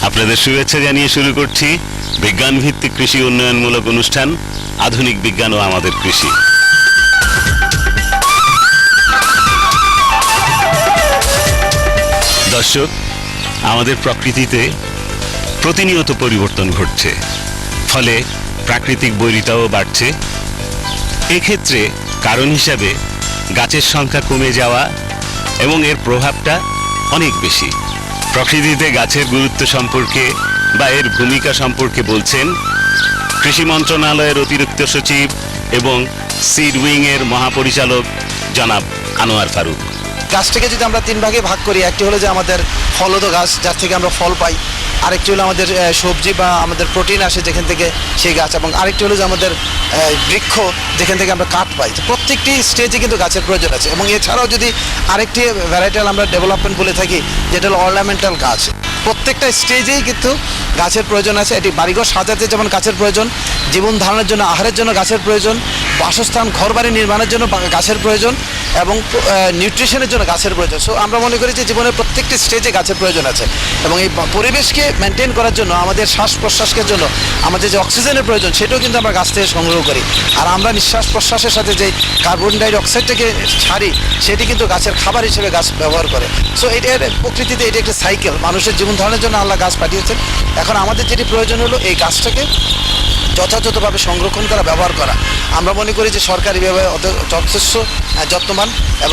আপনাদের শুভেচ্ছা জানিয়ে শুরু করছি বিজ্ঞান ভিত্তিক কৃষি উন্নয়নমূলক অনুষ্ঠান আধুনিক বিজ্ঞান ও আমাদের কৃষি। দর্শক, আমাদের প্রকৃতিতে প্রতিনিয়ত পরিবর্তন ঘটছে, ফলে প্রাকৃতিক বৈরিতাও বাড়ছে। এক্ষেত্রে কারণ হিসাবে গাছের সংখ্যা কমে যাওয়া এবং এর প্রভাবটা অনেক বেশি। প্রকৃতিতে গাছের গুরুত্ব সম্পর্কে বা এর ভূমিকা সম্পর্কে বলছেন কৃষি মন্ত্রণালয়ের অতিরিক্ত সচিব এবং সিড উইং এর মহাপরিচালক জনাব আনোয়ার ফারুক। গাছটাকে যদি আমরা তিন ভাগে ভাগ করি, একটি হলো যে আমাদের ফলদ গাছ, যার থেকে আমরা ফল পাই, আরেকটি হলো আমাদের সবজি বা আমাদের প্রোটিন আসে যেখান থেকে সেই গাছ, এবং আরেকটি হলো যে আমাদের বৃক্ষ যেখান থেকে আমরা কাঠ পাই। প্রত্যেকটি স্টেজে কিন্তু গাছের প্রয়োজন আছে। এবং এছাড়াও যদি আরেকটি ভ্যারাইটাল আমরা ডেভেলপমেন্ট বলে থাকি, যেটা হলো অর্নামেন্টাল গাছ, প্রত্যেকটা স্টেজেই কিন্তু গাছের প্রয়োজন আছে। এটি বাড়িঘর সাজাতে যেমন গাছের প্রয়োজন, জীবন ধারণের জন্য, আহারের জন্য গাছের প্রয়োজন, বাসস্থান ঘরবাড়ি নির্মাণের জন্য গাছের প্রয়োজন, এবং নিউট্রিশনের জন্য গাছের প্রয়োজন। সো আমরা মনে করি যে জীবনের প্রত্যেকটি স্টেজে গাছের প্রয়োজন আছে। এবং এই পরিবেশকে মেনটেন করার জন্য, আমাদের শ্বাস প্রশ্বাসের জন্য আমাদের যে অক্সিজেনের প্রয়োজন, সেটাও কিন্তু আমরা গাছ থেকে সংগ্রহ করি। আর আমরা নিঃশ্বাস প্রশ্বাসের সাথে যে কার্বন ডাই অক্সাইডটাকে ছাড়ি, সেটি কিন্তু গাছের খাবার হিসেবে গাছ ব্যবহার করে। সো এটার প্রকৃতিতে এটি একটি সাইকেল। মানুষের জীবন ধারণের জন্য আল্লাহ গাছ পাঠিয়েছেন। এখন আমাদের যেটি প্রয়োজন হলো এই গাছটাকে যথাযথভাবে সংরক্ষণ করা, ব্যবহার করা। আমরা মনে করি যে সরকার এভাবে যথেষ্ট যত্নবান এবং